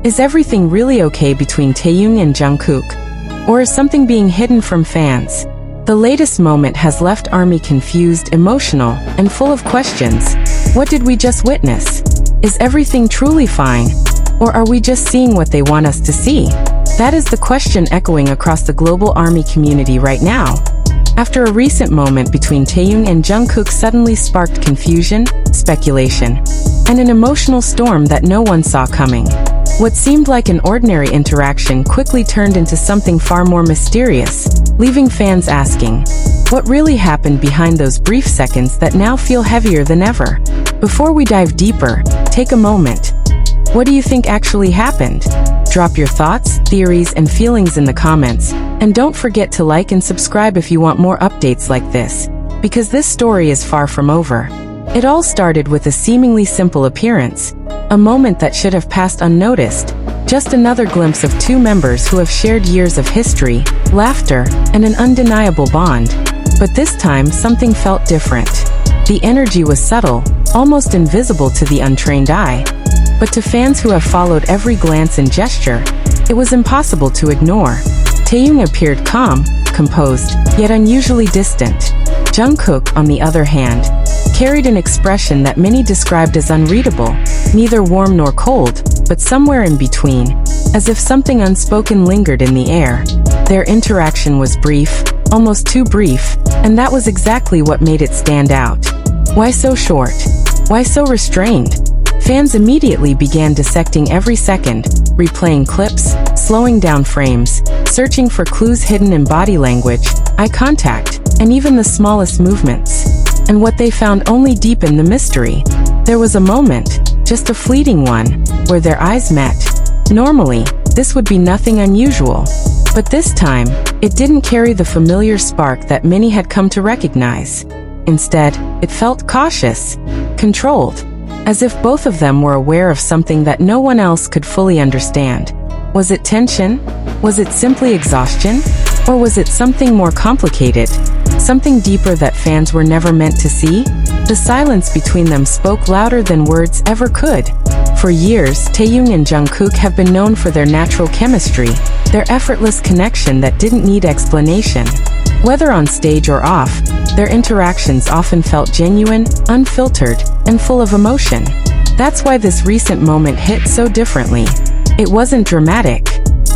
Is everything really okay between Taehyung and Jungkook? Or is something being hidden from fans? The latest moment has left ARMY confused, emotional, and full of questions. What did we just witness? Is everything truly fine? Or are we just seeing what they want us to see? That is the question echoing across the global ARMY community right now. After a recent moment between Taehyung and Jungkook suddenly sparked confusion, speculation, and an emotional storm that no one saw coming. What seemed like an ordinary interaction quickly turned into something far more mysterious, leaving fans asking, what really happened behind those brief seconds that now feel heavier than ever? Before we dive deeper, take a moment. What do you think actually happened? Drop your thoughts, theories, and feelings in the comments, and don't forget to like and subscribe if you want more updates like this, because this story is far from over. It all started with a seemingly simple appearance, a moment that should have passed unnoticed, just another glimpse of two members who have shared years of history, laughter, and an undeniable bond. But this time something felt different. The energy was subtle, almost invisible to the untrained eye. But to fans who have followed every glance and gesture, it was impossible to ignore. Taehyung appeared calm, composed, yet unusually distant. Jungkook, on the other hand, carried an expression that many described as unreadable, neither warm nor cold, but somewhere in between, as if something unspoken lingered in the air. Their interaction was brief, almost too brief, and that was exactly what made it stand out. Why so short? Why so restrained? Fans immediately began dissecting every second, replaying clips, slowing down frames, searching for clues hidden in body language, eye contact, and even the smallest movements. And what they found only deepened the mystery. There was a moment, just a fleeting one, where their eyes met. Normally, this would be nothing unusual. But this time, it didn't carry the familiar spark that many had come to recognize. Instead, it felt cautious, controlled, as if both of them were aware of something that no one else could fully understand. Was it tension? Was it simply exhaustion? Or was it something more complicated? Something deeper that fans were never meant to see? The silence between them spoke louder than words ever could. For years, Taehyung and Jungkook have been known for their natural chemistry, their effortless connection that didn't need explanation. Whether on stage or off, their interactions often felt genuine, unfiltered, and full of emotion. That's why this recent moment hit so differently. It wasn't dramatic.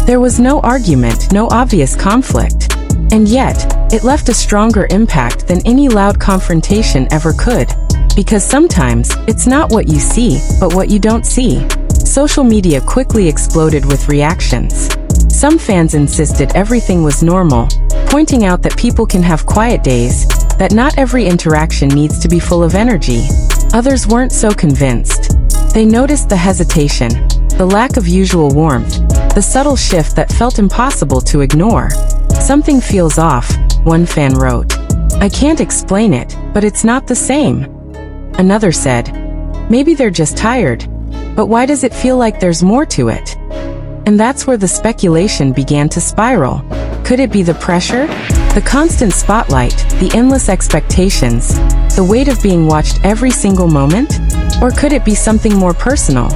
There was no argument, no obvious conflict. And yet, it left a stronger impact than any loud confrontation ever could. Because sometimes, it's not what you see, but what you don't see. Social media quickly exploded with reactions. Some fans insisted everything was normal, pointing out that people can have quiet days, that not every interaction needs to be full of energy. Others weren't so convinced. They noticed the hesitation, the lack of usual warmth, the subtle shift that felt impossible to ignore. Something feels off, one fan wrote. I can't explain it, but it's not the same. Another said, maybe they're just tired, but why does it feel like there's more to it? And that's where the speculation began to spiral. Could it be the pressure? The constant spotlight, the endless expectations, the weight of being watched every single moment? Or could it be something more personal?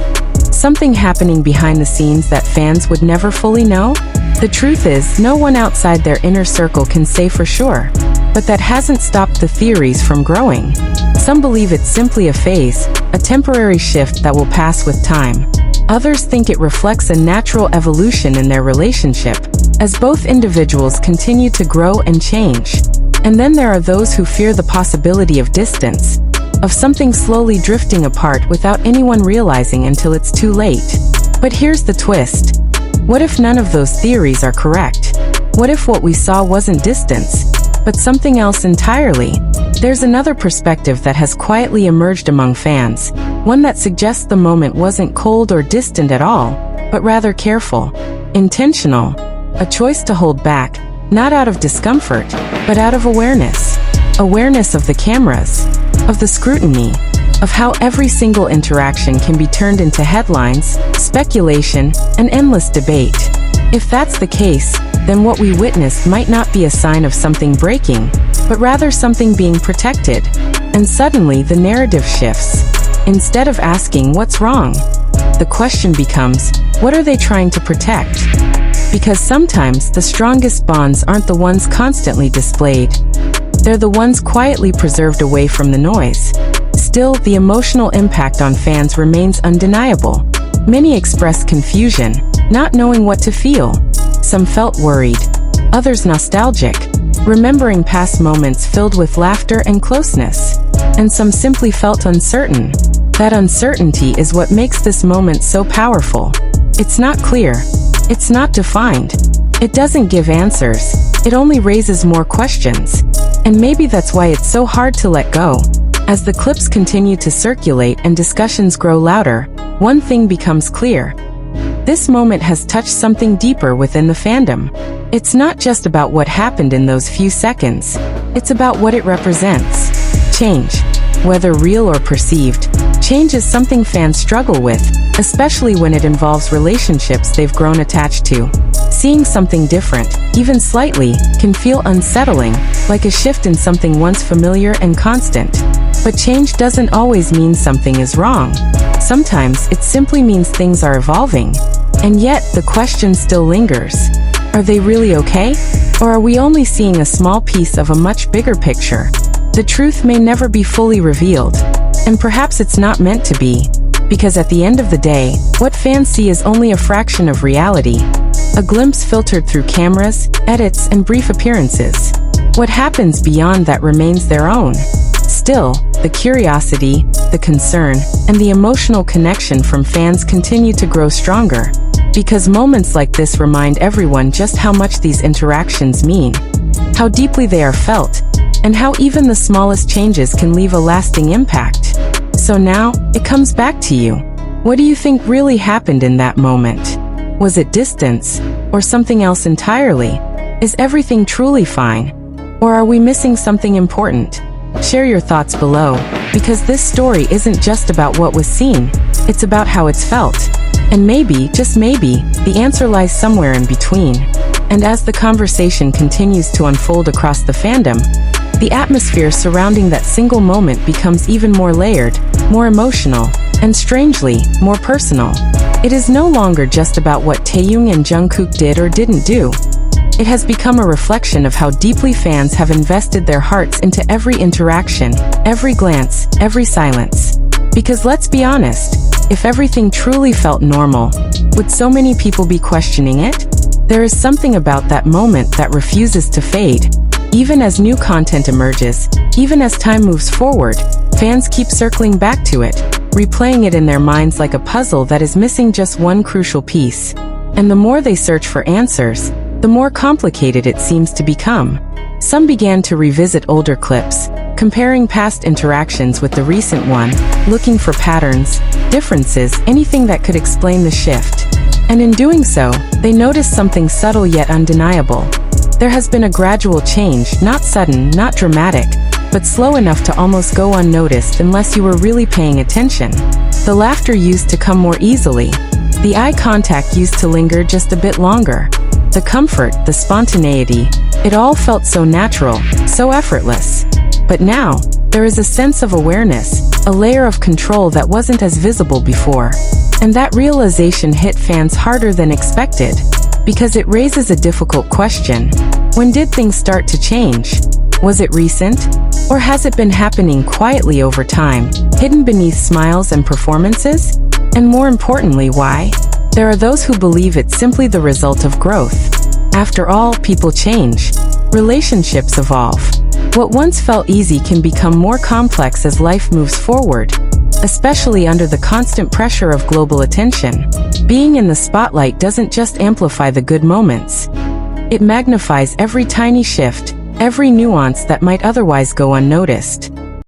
Something happening behind the scenes that fans would never fully know? The truth is, no one outside their inner circle can say for sure. But that hasn't stopped the theories from growing. Some believe it's simply a phase, a temporary shift that will pass with time. Others think it reflects a natural evolution in their relationship, as both individuals continue to grow and change. And then there are those who fear the possibility of distance, of something slowly drifting apart without anyone realizing until it's too late. But here's the twist. What if none of those theories are correct? What if what we saw wasn't distance, but something else entirely? There's another perspective that has quietly emerged among fans, one that suggests the moment wasn't cold or distant at all, but rather careful, intentional, a choice to hold back, not out of discomfort, but out of awareness. Awareness of the cameras, of the scrutiny, of how every single interaction can be turned into headlines, speculation, and endless debate. If that's the case, then what we witnessed might not be a sign of something breaking, but rather something being protected. And suddenly the narrative shifts. Instead of asking what's wrong, the question becomes, what are they trying to protect? Because sometimes the strongest bonds aren't the ones constantly displayed. They're the ones quietly preserved away from the noise. Still, the emotional impact on fans remains undeniable. Many expressed confusion, not knowing what to feel. Some felt worried, others nostalgic, remembering past moments filled with laughter and closeness. And some simply felt uncertain. That uncertainty is what makes this moment so powerful. It's not clear. It's not defined. It doesn't give answers. It only raises more questions. And maybe that's why it's so hard to let go. As the clips continue to circulate and discussions grow louder, one thing becomes clear. This moment has touched something deeper within the fandom. It's not just about what happened in those few seconds. It's about what it represents. Change, whether real or perceived, change is something fans struggle with, especially when it involves relationships they've grown attached to. Seeing something different, even slightly, can feel unsettling, like a shift in something once familiar and constant. But change doesn't always mean something is wrong. Sometimes it simply means things are evolving. And yet, the question still lingers. Are they really okay? Or are we only seeing a small piece of a much bigger picture? The truth may never be fully revealed. And perhaps it's not meant to be. Because at the end of the day, what fans see is only a fraction of reality. A glimpse filtered through cameras, edits, and brief appearances. What happens beyond that remains their own. Still, the curiosity, the concern, and the emotional connection from fans continue to grow stronger. Because moments like this remind everyone just how much these interactions mean, how deeply they are felt, and how even the smallest changes can leave a lasting impact. So now, it comes back to you. What do you think really happened in that moment? Was it distance, or something else entirely? Is everything truly fine? Or are we missing something important? Share your thoughts below, because this story isn't just about what was seen, it's about how it's felt. And maybe, just maybe, the answer lies somewhere in between. And as the conversation continues to unfold across the fandom, the atmosphere surrounding that single moment becomes even more layered, more emotional, and strangely, more personal. It is no longer just about what Taehyung and Jungkook did or didn't do. It has become a reflection of how deeply fans have invested their hearts into every interaction, every glance, every silence. Because let's be honest, if everything truly felt normal, would so many people be questioning it? There is something about that moment that refuses to fade. Even as new content emerges, even as time moves forward, fans keep circling back to it, replaying it in their minds like a puzzle that is missing just one crucial piece. And the more they search for answers, the more complicated it seems to become. Some began to revisit older clips, comparing past interactions with the recent one, looking for patterns, differences, anything that could explain the shift. And in doing so, they noticed something subtle yet undeniable. There has been a gradual change, not sudden, not dramatic, but slow enough to almost go unnoticed unless you were really paying attention. The laughter used to come more easily. The eye contact used to linger just a bit longer. The comfort, the spontaneity, it all felt so natural, so effortless. But now, there is a sense of awareness, a layer of control that wasn't as visible before. And that realization hit fans harder than expected, because it raises a difficult question. When did things start to change? Was it recent? Or has it been happening quietly over time, hidden beneath smiles and performances? And more importantly, why? There are those who believe it's simply the result of growth. After all, people change. Relationships evolve. What once felt easy can become more complex as life moves forward, especially under the constant pressure of global attention. Being in the spotlight doesn't just amplify the good moments. It magnifies every tiny shift, every nuance that might otherwise go unnoticed.